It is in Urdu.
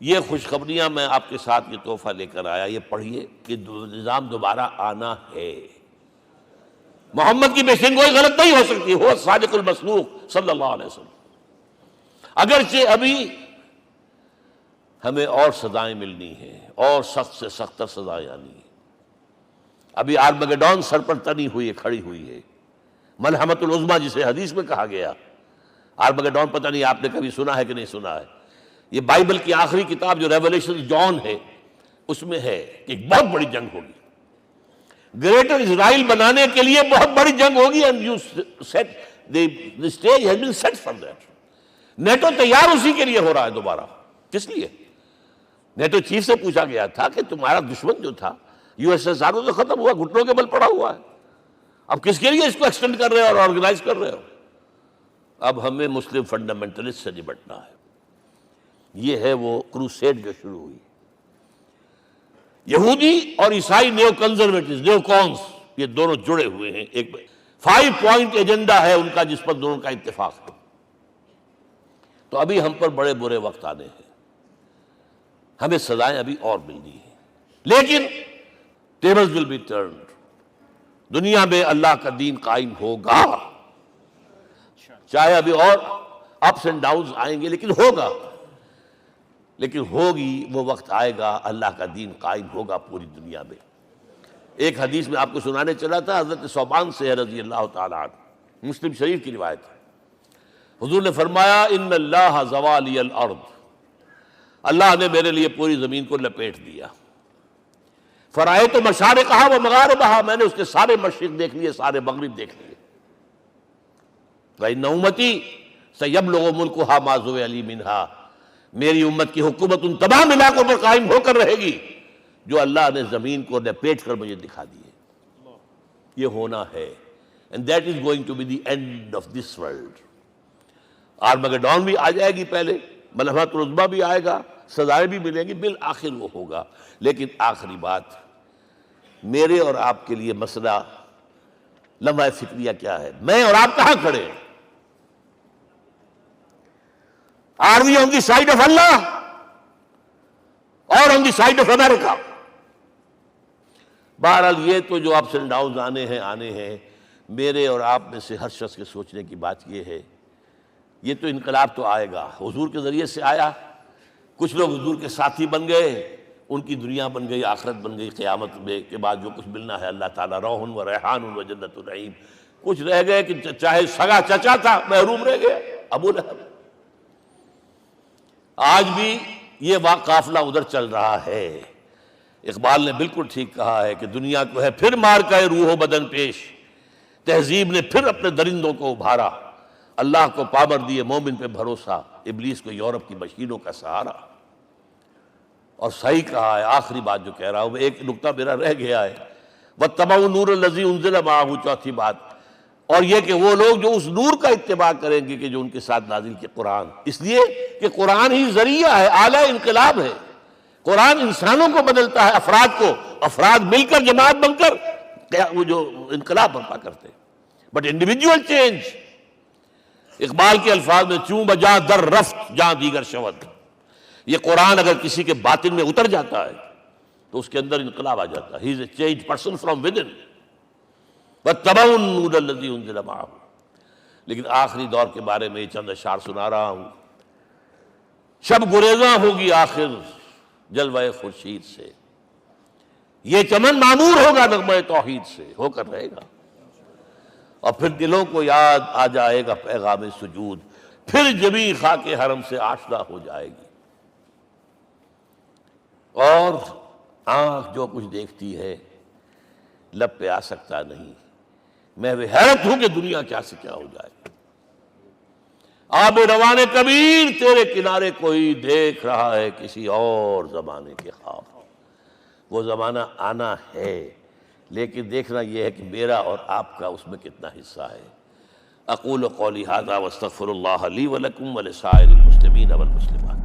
یہ خوشخبریاں میں آپ کے ساتھ یہ تحفہ لے کر آیا، یہ پڑھیے کہ نظام دوبارہ آنا ہے۔ محمد کی پیشن گوئی غلط نہیں ہو سکتی، وہ صادق المصدوق صلی اللہ علیہ وسلم۔ اگرچہ ابھی ہمیں اور سزائیں ملنی ہیں، اور سخت سے سختر سزائیں آنی ہیں۔ ابھی آرمگڈون سر پر تنی ہوئی ہے، کھڑی ہوئی ہے، ملحمۃ العظمیٰ جسے حدیث میں کہا گیا۔ آرمگڈون پتہ نہیں آپ نے کبھی سنا ہے کہ نہیں سنا ہے؟ یہ بائبل کی آخری کتاب جو ریولیشن جان ہے، اس میں ہے کہ ایک بہت بڑی جنگ ہوگی، گریٹر اسرائیل بنانے کے لیے بہت بڑی جنگ ہوگی، and you set the stage has been set for that۔ NATO تیار اسی کے لیے ہو رہا ہے دوبارہ۔ کس لیے؟ نیٹو چیف سے پوچھا گیا تھا کہ تمہارا دشمن جو تھا USSR تو ختم ہوا، گھٹنوں کے بل پڑا ہوا ہے، اب کس کے لیے اس کو ایکسٹینڈ کر رہے ہو اور آرگنائز کر رہے ہو؟ اب ہمیں مسلم فنڈامنٹلسٹ سے نمٹنا ہے۔ یہ ہے وہ کروسیڈ جو شروع ہوئی۔ یہودی اور عیسائی نیو کنزرویٹوز، نیو کونس، یہ دونوں جڑے ہوئے ہیں، ایک 5 پوائنٹ ایجنڈا ہے ان کا جس پر دونوں کا اتفاق ہے۔ تو ابھی ہم پر بڑے برے وقت آنے ہیں، ہمیں سزائیں ابھی اور ملنی ہیں، لیکن ٹیبلز ول بی ٹرنڈ، دنیا میں اللہ کا دین قائم ہوگا، چاہے ابھی اور اپس اینڈ ڈاؤنز آئیں گے، لیکن ہوگا، لیکن ہوگی، وہ وقت آئے گا اللہ کا دین قائم ہوگا پوری دنیا میں۔ ایک حدیث میں آپ کو سنانے چلا تھا، حضرت ثوبان سے رضی اللہ تعالیٰ عنہ، مسلم شریف کی روایت ہے۔ حضور نے فرمایا ان اللہ زوالی الارض، اللہ نے میرے لیے پوری زمین کو لپیٹ دیا۔ فرائیت مشارقہا و مغاربہا، میں نے اس کے سارے مشرق دیکھ لیے، سارے مغرب دیکھ لیے۔ وَإِنَّ أُمَّتِي سَيَبْلُغُ مُلْكُهَا مَا زُوِّئَ لِي مِنْهَا، میری امت کی حکومت ان تمام علاقوں پر قائم ہو کر رہے گی جو اللہ نے زمین کو لپیٹ کر مجھے دکھا دیے۔ یہ ہونا ہے، and that is going to be the end of this world۔ Armageddon بھی آ جائے گی پہلے، ملحمۃ العظمیٰ بھی آئے گا، سزائیں بھی ملیں گی، بالآخر وہ ہوگا۔ لیکن آخری بات، میرے اور آپ کے لیے مسئلہ لمحہ فکریہ کیا ہے؟ میں اور آپ کہاں کھڑے ہیں؟ Are we on the side of Allah or on the side of America؟ بہرحال یہ تو جو اپس اینڈ ڈاؤنز آنے ہیں، میرے اور آپ میں سے ہر شخص کے سوچنے کی بات یہ ہے، یہ تو انقلاب تو آئے گا، حضور کے ذریعے سے آیا، کچھ لوگ حضور کے ساتھی بن گئے، ان کی دنیا بن گئی، آخرت بن گئی، قیامت میں کے بعد جو کچھ ملنا ہے اللہ تعالیٰ، روح و ریحان و جنت النعیم۔ کچھ رہ گئے کہ چاہے سگا چچا تھا محروم رہ گئے، ابو لہب۔ آج بھی یہ قافلہ ادھر چل رہا ہے۔ اقبال نے بالکل ٹھیک کہا ہے کہ دنیا کو ہے پھر مار کا روح و بدن پیش، تہذیب نے پھر اپنے درندوں کو ابھارا، اللہ کو پامر دیے مومن پہ بھروسہ، ابلیس کو یورپ کی مشینوں کا سہارا۔ اور صحیح کہا ہے، آخری بات جو کہہ رہا ہوں، ایک نکتہ میرا رہ گیا ہے، وَاتَّبَعُوا النُّورَ الَّذِي أُنزِلَ مَعَهُ، چوتھی بات، اور یہ کہ وہ لوگ جو اس نور کا اتباع کریں گے کہ جو ان کے ساتھ نازل کیا قرآن، اس لیے کہ قرآن ہی ذریعہ ہے، آلہ انقلاب ہے۔ قرآن انسانوں کو بدلتا ہے، افراد کو، افراد مل کر جماعت بن کر وہ جو انقلاب برپا کرتے ہیں، بٹ انڈیویجول چینج۔ اقبال کے الفاظ میں چوں بجا در رفت جہاں دیگر شود، یہ قرآن اگر کسی کے باطن میں اتر جاتا ہے تو اس کے اندر انقلاب آ جاتا ہے، he is a change person from within. وَاتَّبَعُوا النُّورَ الَّذِي أُنزِلَ مَعَهُ۔ لیکن آخری دور کے بارے میں چند اشعار سنا رہا ہوں۔ شب گریزاں ہوگی آخر جلوہ خورشید سے، یہ چمن معمور ہوگا نغمہ توحید سے، ہو کر رہے گا، اور پھر دلوں کو یاد آ جائے گا پیغام سجود، پھر جبیں خاک حرم سے آشنا ہو جائے گی، اور آنکھ جو کچھ دیکھتی ہے لب پہ آ سکتا نہیں۔ میں وہ حیرت ہوں کہ دنیا کیا سے کیا ہو جائے۔ آب روان کبیر تیرے کنارے کوئی دیکھ رہا ہے کسی اور زمانے کے خواب، وہ زمانہ آنا ہے، لیکن دیکھنا یہ ہے کہ میرا اور آپ کا اس میں کتنا حصہ ہے۔ اقول قولی ھذا واستغفر اللہ لی ولکم ولسائر المسلمین والمسلمات۔